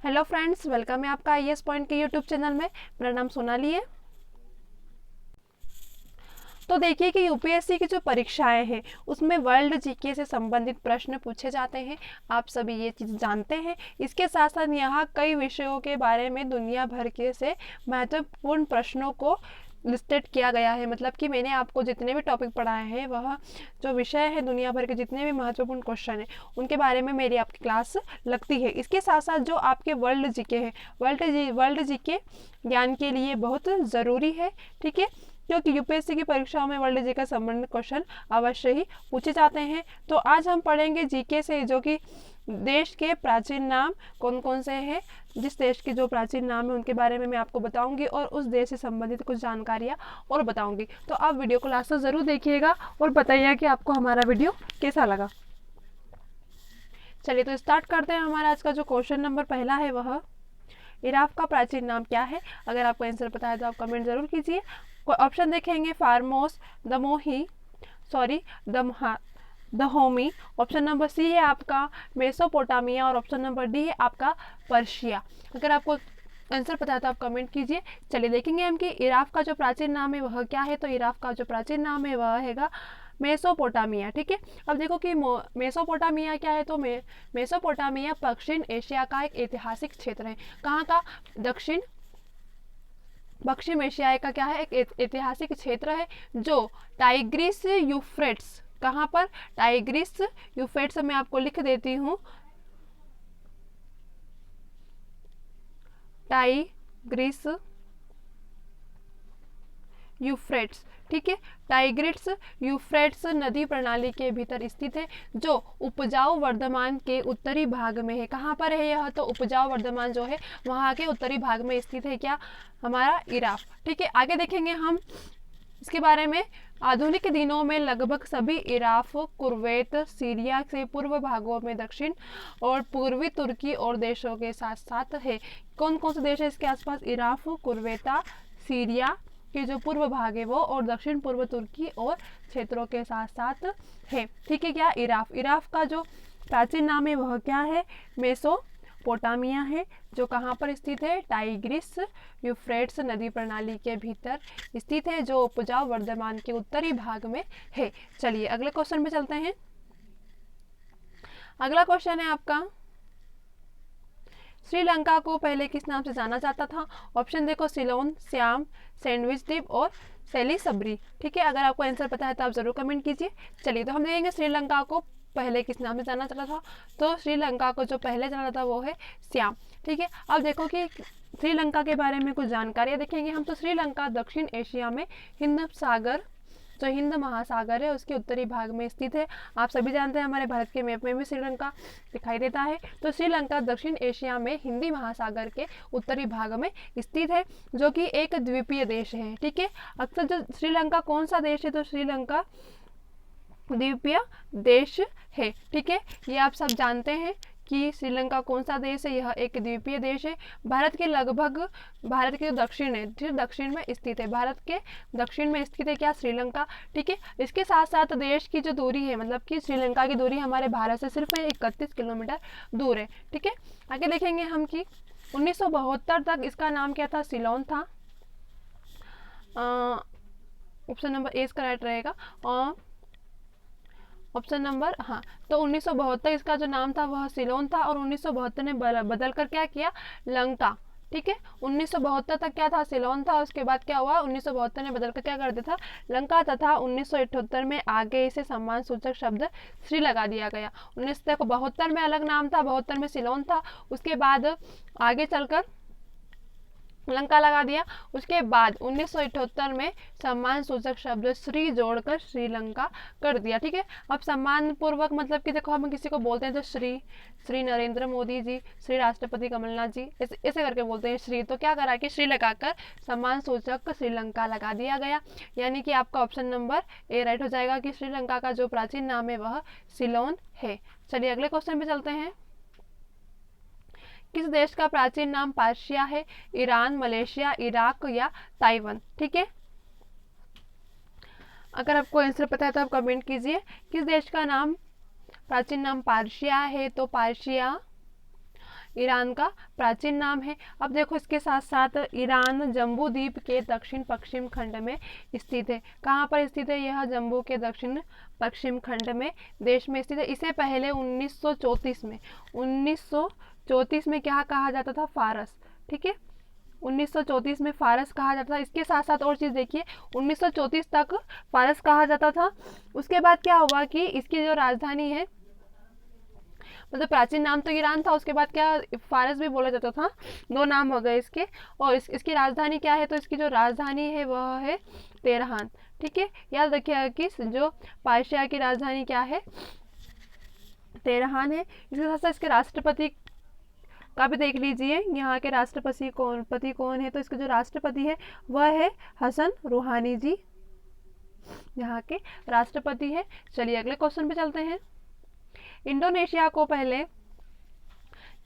Hello friends, welcome है आपका IAS point के यूट्यूब चैनल में। मेरा नाम सोनाली है। तो देखिए कि यूपीएससी की जो परीक्षाएं हैं उसमें वर्ल्ड जीके से संबंधित प्रश्न पूछे जाते हैं। आप सभी ये चीज़ जानते हैं। इसके साथ साथ यहाँ कई विषयों के बारे में दुनिया भर के से महत्वपूर्ण प्रश्नों को लिस्टेड किया गया है। मतलब कि मैंने आपको जितने भी टॉपिक पढ़ाए हैं वह जो विषय है दुनिया भर के जितने भी महत्वपूर्ण क्वेश्चन हैं उनके बारे में मेरी आपकी क्लास लगती है। इसके साथ साथ जो आपके वर्ल्ड जीके हैं, वर्ल्ड जीके ज्ञान के लिए बहुत ज़रूरी है। ठीक है, क्योंकि यूपीएससी की परीक्षाओं में वर्ल्ड जीके का संबंधित क्वेश्चन अवश्य ही पूछे जाते हैं। तो आज हम पढ़ेंगे जीके से, जो कि देश के प्राचीन नाम कौन कौन से हैं। जिस देश के जो प्राचीन नाम है उनके बारे में मैं आपको बताऊंगी और उस देश से संबंधित कुछ जानकारियां और बताऊंगी। तो आप वीडियो को लास्ट तक ज़रूर देखिएगा और बताइए कि आपको हमारा वीडियो कैसा लगा। चलिए तो स्टार्ट करते हैं। हमारा आज का जो क्वेश्चन नंबर पहला है वह इराक का प्राचीन नाम क्या है। अगर आपको आंसर पता है तो आप कमेंट जरूर कीजिए। ऑप्शन देखेंगे, फारमोस, दमोही, सॉरी दहोमी। ऑप्शन नंबर सी है आपका मेसोपोटामिया और ऑप्शन नंबर डी है आपका पर्शिया। अगर आपको आंसर पता है तो आप कमेंट कीजिए। चलिए देखेंगे हम कि इराक का जो प्राचीन नाम है वह क्या है। तो इराक का जो प्राचीन नाम है वह हैगा मेसोपोटामिया। ठीक है, अब देखो कि मेसोपोटामिया क्या है। तो मेसोपोटामिया पश्चिम एशिया का एक ऐतिहासिक क्षेत्र है। कहाँ का? पश्चिम एशिया का क्या है? एक ऐतिहासिक क्षेत्र है जो टाइग्रिस यूफ्रेट्स, कहाँ पर? टाइग्रिस यूफ्रेट्स मैं आपको लिख देती हूँ, टाइग्रिस यूफ्रेट्स। ठीक है, टाइग्रिस यूफ्रेट्स नदी प्रणाली के भीतर स्थित है जो उपजाऊ वर्धमान के उत्तरी भाग में है। कहाँ पर है यह? तो उपजाऊ वर्धमान जो है वहाँ के उत्तरी भाग में स्थित है। क्या? हमारा इराक। ठीक है, आगे देखेंगे हम इसके बारे में। आधुनिक दिनों में लगभग सभी इराक, कुवैत, सीरिया से पूर्व भागों में दक्षिण और पूर्वी तुर्की और देशों के साथ साथ है। कौन कौन से देश है इसके आसपास? इराक, कुवैत, सीरिया के जो पूर्व भाग है वो और दक्षिण पूर्व तुर्की और क्षेत्रों के साथ साथ है। ठीक है, क्या? इराक का जो प्राचीन नाम है वह क्या है? मेसोपोटामिया है, जो कहाँ पर स्थित है? टाइग्रिस यूफ्रेट्स नदी प्रणाली के भीतर स्थित है, जो उपजाऊ वर्धमान के उत्तरी भाग में है। चलिए अगले क्वेश्चन पे चलते हैं। अगला क्वेश्चन है आपका, श्रीलंका को पहले किस नाम से जाना जाता था? ऑप्शन देखो, सिलोन, श्याम, सैंडविच द्वीप और सैली सबरी। ठीक है, अगर आपको आंसर पता है तो आप जरूर कमेंट कीजिए। चलिए तो हम देखेंगे श्रीलंका को पहले किस नाम से जाना जाता था। तो श्रीलंका को जो पहले जाना था वो है श्याम। ठीक है, अब देखो कि श्रीलंका के बारे में कुछ जानकारियाँ देखेंगे हम। तो श्रीलंका दक्षिण एशिया में हिंद सागर, जो हिंद महासागर है उसके उत्तरी भाग में स्थित है। आप सभी जानते हैं हमारे भारत के मैप में भी श्रीलंका दिखाई देता है। तो श्रीलंका दक्षिण एशिया में हिंदी महासागर के उत्तरी भाग में स्थित है, जो कि एक द्वीपीय देश है। ठीक है, अक्सर जो श्रीलंका कौन सा देश है? तो श्रीलंका द्वीपीय देश है। ठीक है, ये आप सब जानते हैं कि श्रीलंका कौन सा देश है। यह एक द्वीपीय देश है। भारत के दक्षिण है, ठीक, दक्षिण में स्थित है। भारत के दक्षिण में स्थित है क्या? श्रीलंका। ठीक है, इसके साथ साथ देश की जो दूरी है, मतलब कि श्रीलंका की दूरी हमारे भारत से सिर्फ 31 किलोमीटर दूर है। ठीक है, आगे देखेंगे हम कि 1972 तक इसका नाम क्या था? सिलोन था। ऑप्शन नंबर ए इसका राइट रहेगा। ऑप्शन नंबर, हाँ, तो 1972 इसका जो नाम था वह सिलोन था और 1972 ने बदल कर क्या किया? लंका। ठीक है, 1972 तक क्या था? सिलोन था। उसके बाद क्या हुआ? 1972 ने बदल कर क्या कर दिया था? लंका, तथा 1978 में आगे इसे सम्मान सूचक शब्द श्री लगा दिया गया। 1972 में अलग नाम था, 72 में सिलोन था। उसके बाद आगे चलकर लंका लगा दिया। उसके बाद 1978 में सम्मान सूचक शब्द श्री जोड़कर श्रीलंका कर दिया। ठीक है, अब सम्मान पूर्वक मतलब कि देखो हम किसी को बोलते हैं तो श्री नरेंद्र मोदी जी, श्री राष्ट्रपति कमलनाथ जी, ऐसे करके बोलते हैं श्री। तो क्या करा कि श्री लगाकर सम्मान सूचक श्रीलंका लगा दिया गया। यानी कि आपका ऑप्शन नंबर ए राइट हो जाएगा कि श्रीलंका का जो प्राचीन नाम है वह सिलोन है। चलिए अगले क्वेश्चन पे चलते हैं। किस देश का प्राचीन नाम पर्शिया है? ईरान, मलेशिया, इराक या ताइवान। ठीक है, अगर आपको आंसर पता है तो आप कमेंट कीजिए। किस देश का नाम प्राचीन नाम पर्शिया है? तो पर्शिया ईरान का प्राचीन नाम है। अब देखो इसके साथ साथ ईरान जम्बू द्वीप के दक्षिण पश्चिम खंड में स्थित है। कहाँ पर स्थित है? यह जम्बू के दक्षिण पश्चिम खंड में देश में स्थित है। इसे पहले 1934 में क्या कहा जाता था? फारस। ठीक है, 1934 में फारस कहा जाता था। इसके साथ साथ और चीज़ देखिए, 1934 तक फारस कहा जाता था। उसके बाद क्या हुआ कि इसकी जो राजधानी है, मतलब प्राचीन नाम तो ईरान था, उसके बाद क्या फारस भी बोला जाता था। दो नाम हो गए इसके। और इसकी राजधानी क्या है? तो इसकी जो राजधानी है वह है तेहरान। ठीक है, याद रखिएगा कि जो पर्शिया की राजधानी क्या है? तेहरान है। इसके साथ साथ इसके राष्ट्रपति का भी देख लीजिए, यहाँ के राष्ट्रपति कौन है? तो इसके जो राष्ट्रपति है वह है हसन रूहानी जी, यहाँ के राष्ट्रपति है। चलिए अगले क्वेश्चन पे चलते हैं। इंडोनेशिया को पहले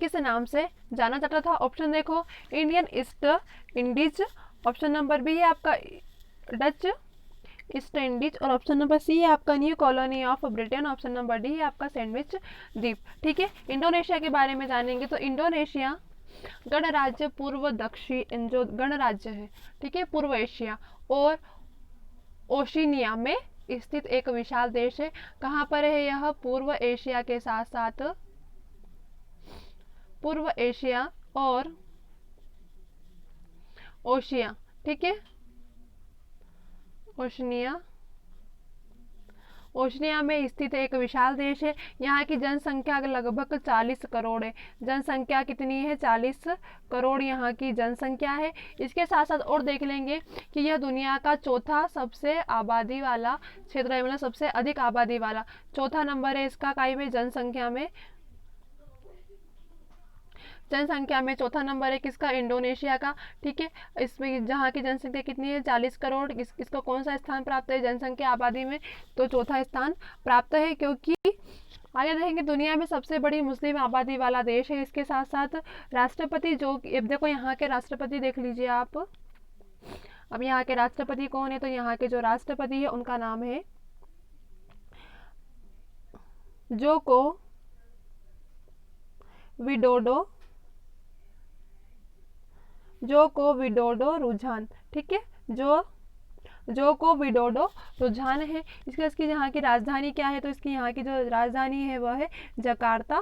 किस नाम से जाना जाता था? ऑप्शन देखो, Indian East Indies, option number B है आपका डच ईस्ट इंडीज, और ऑप्शन नंबर सी है आपका new colony of Britain, option number D है आपका सैंडविच द्वीप। ठीक है, इंडोनेशिया के बारे में जानेंगे। तो इंडोनेशिया गणराज्य पूर्व दक्षिण जो गणराज्य है, ठीक है, पूर्व एशिया और ओशिनिया में स्थित एक विशाल देश है। कहाँ पर है यह? पूर्व एशिया के साथ साथ पूर्व एशिया और ओशिया, ठीक है, ओशनिया में स्थित एक विशाल देश है। यहाँ की जनसंख्या लगभग 40 करोड़ है। जनसंख्या कितनी है? 40 करोड़ यहाँ की जनसंख्या है। इसके साथ साथ और देख लेंगे कि यह दुनिया का चौथा सबसे आबादी वाला क्षेत्र है, मतलब सबसे अधिक आबादी वाला चौथा नंबर है इसका काई में जनसंख्या में चौथा नंबर है किसका? इंडोनेशिया का। ठीक है, इसमें जहाँ की जनसंख्या कितनी है? 40 करोड़। इसको कौन सा स्थान प्राप्त है जनसंख्या आबादी में? तो चौथा स्थान प्राप्त है, क्योंकि आगे देखेंगे दुनिया में सबसे बड़ी मुस्लिम आबादी वाला देश है। इसके साथ साथ राष्ट्रपति जो देखो यहाँ के राष्ट्रपति देख लीजिए आप। अब यहाँ के राष्ट्रपति कौन है? तो यहाँ के जो राष्ट्रपति है उनका नाम है जोको विडोडो रुझान। ठीक है, जोको विडोडो रुझान है। इसकी यहाँ की राजधानी क्या है? तो इसकी यहाँ की जो राजधानी है वह है जकार्ता।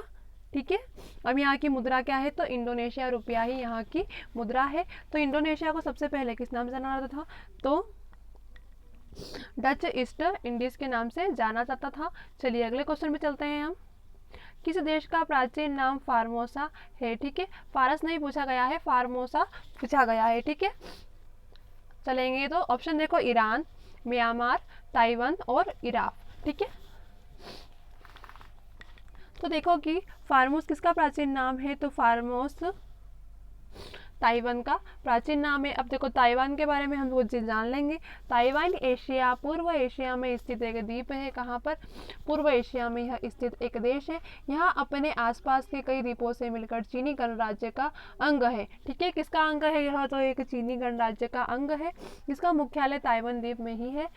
ठीक है, अब यहाँ की मुद्रा क्या है? तो इंडोनेशिया रुपया ही यहाँ की मुद्रा है। तो इंडोनेशिया को सबसे पहले किस नाम से जाना जाता था? तो डच ईस्ट इंडीज के नाम से जाना जाता था। चलिए अगले क्वेश्चन में चलते हैं हम। किस देश का प्राचीन नाम फार्मोसा है? ठीक है, फारस नहीं पूछा गया है, फार्मोसा पूछा गया है। ठीक है, चलेंगे तो ऑप्शन देखो, ईरान, म्यांमार, ताइवान और इराक। ठीक है, तो देखो कि फार्मोस किसका प्राचीन नाम है? तो फार्मोस ताइवान का प्राचीन नाम है। अब देखो ताइवान के बारे में हम कुछ चीज़ जान लेंगे। ताइवान एशिया पूर्व एशिया में स्थित एक द्वीप है। कहाँ पर? पूर्व एशिया में यह स्थित एक देश है। यहाँ अपने आसपास के कई द्वीपों से मिलकर चीनी गणराज्य का अंग है। ठीक है, किसका अंग है यह? तो एक चीनी गणराज्य का अंग है, जिसका मुख्यालय ताइवान द्वीप में ही है।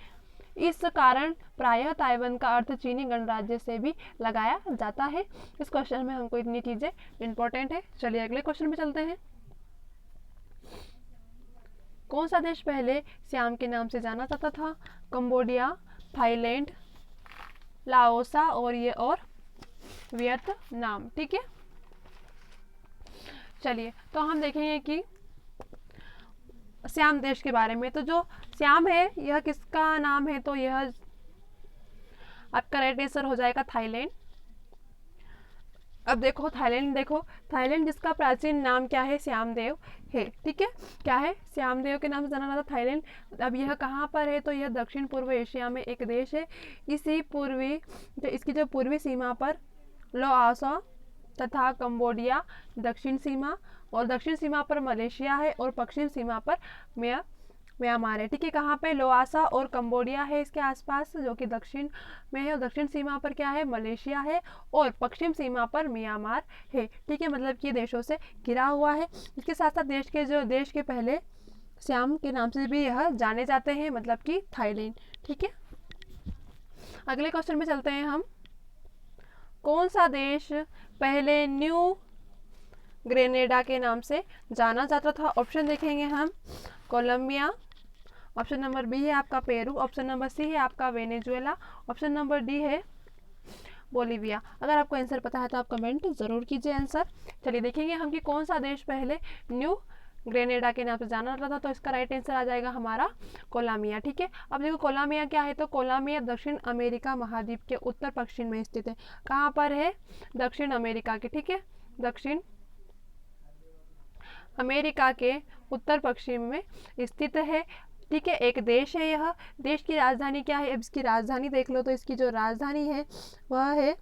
इस कारण प्रायः ताइवान का अर्थ चीनी गणराज्य से भी लगाया जाता है। इस क्वेश्चन में हमको इतनी चीज़ें इंपॉर्टेंट है। चलिए अगले क्वेश्चन में चलते हैं। कौन सा देश पहले सियाम के नाम से जाना जाता था? कंबोडिया, थाईलैंड, लाओसा और वियतनाम। ठीक है, चलिए तो हम देखेंगे कि सियाम देश के बारे में। तो जो सियाम है यह किसका नाम है? तो यह आपका राइट आंसर हो जाएगा थाईलैंड। अब देखो थाईलैंड जिसका प्राचीन नाम क्या है? श्यामदेव है। ठीक है, क्या है? श्यामदेव के नाम से जाना जाता थाईलैंड। अब यह कहाँ पर है? तो यह दक्षिण पूर्व एशिया में एक देश है। इसकी जो पूर्वी सीमा पर लाओसा तथा कंबोडिया दक्षिण सीमा, और दक्षिण सीमा पर मलेशिया है, और पश्चिम सीमा पर म्यांमार है। ठीक है, कहाँ पे? लोआसा और कंबोडिया है इसके आसपास, जो कि दक्षिण में है, और दक्षिण सीमा पर क्या है? मलेशिया है, और पश्चिम सीमा पर म्यांमार है। ठीक है, मतलब कि देशों से घिरा हुआ है। इसके साथ साथ देश के पहले श्याम के नाम से भी यह जाने जाते हैं, मतलब कि थाईलैंड। ठीक है, अगले क्वेश्चन में चलते हैं हम। कौन सा देश पहले न्यू ग्रेनेडा के नाम से जाना जाता था। ऑप्शन देखेंगे हम, कोलंबिया, ऑप्शन नंबर बी है आपका पेरू, ऑप्शन नंबर सी है आपका वेनेजुएला, ऑप्शन नंबर डी है बोलीविया। अगर आपको आंसर पता है तो आप कमेंट जरूर कीजिए आंसर। चलिए देखेंगे हम कि कौन सा देश पहले न्यू ग्रेनेडा के नाम से जाना जाता था। तो इसका राइट आंसर आ जाएगा हमारा कोलंबिया। ठीक है, अब देखो कोलंबिया क्या है, तो कोलंबिया दक्षिण अमेरिका महाद्वीप के उत्तर पश्चिम में स्थित है। कहाँ पर है, दक्षिण अमेरिका के, ठीक है, दक्षिण अमेरिका के उत्तर पश्चिम में स्थित है। ठीक है, एक देश है यह। देश की राजधानी क्या है, अब इसकी राजधानी देख लो, तो इसकी जो राजधानी है वह है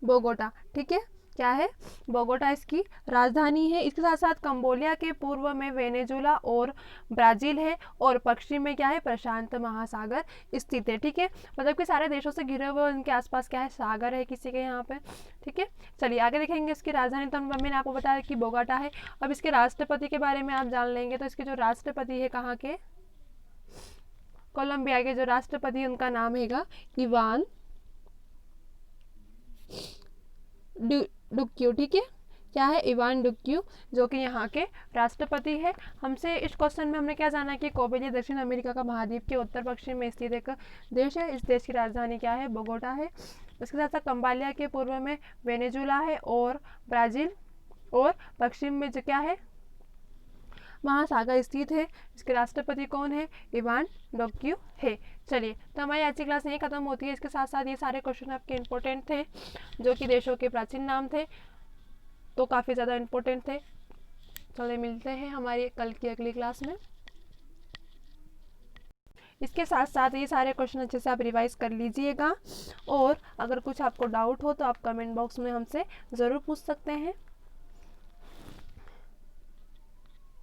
बोगोटा। ठीक है, क्या है, बोगोटा इसकी राजधानी है। इसके साथ साथ कंबोडिया के पूर्व में वेनेजुला और ब्राजील है, और पश्चिम में क्या है, प्रशांत महासागर स्थित है। ठीक है, मतलब कि सारे देशों से घिरे हुए, उनके आसपास क्या है, सागर है किसी के यहाँ पे। ठीक है, चलिए आगे देखेंगे। इसकी राजधानी तो मैंने आपको बताया कि बोगोटा है। अब इसके राष्ट्रपति के बारे में आप जान लेंगे। तो इसके जो राष्ट्रपति है कहाँ के, कोलंबिया के जो राष्ट्रपति उनका नाम हैगा इवान डुक्यू। ठीक है, क्या है, इवान डुक्यू, जो कि यहाँ के राष्ट्रपति है। हमसे इस क्वेश्चन में हमने क्या जाना कि कोलंबिया दक्षिण अमेरिका का महाद्वीप के उत्तर पश्चिम में स्थित एक देश है। इस देश की राजधानी क्या है, बोगोटा है। इसके साथ साथ कंबालिया के पूर्व में वेनेजुला है और ब्राजील, और पश्चिम में जो क्या है, महासागर स्थित है। इसके राष्ट्रपति कौन है, इवान डुक्यू है। चलिए, तो हमारी आज की क्लास यहीं खत्म होती है। इसके साथ साथ ये सारे क्वेश्चन आपके इंपॉर्टेंट थे, जो कि देशों के प्राचीन नाम थे, तो काफ़ी ज़्यादा इंपॉर्टेंट थे। चलिए मिलते हैं हमारी कल की अगली क्लास में। इसके साथ साथ ये सारे क्वेश्चन अच्छे से आप रिवाइज कर लीजिएगा, और अगर कुछ आपको डाउट हो तो आप कमेंट बॉक्स में हमसे ज़रूर पूछ सकते हैं।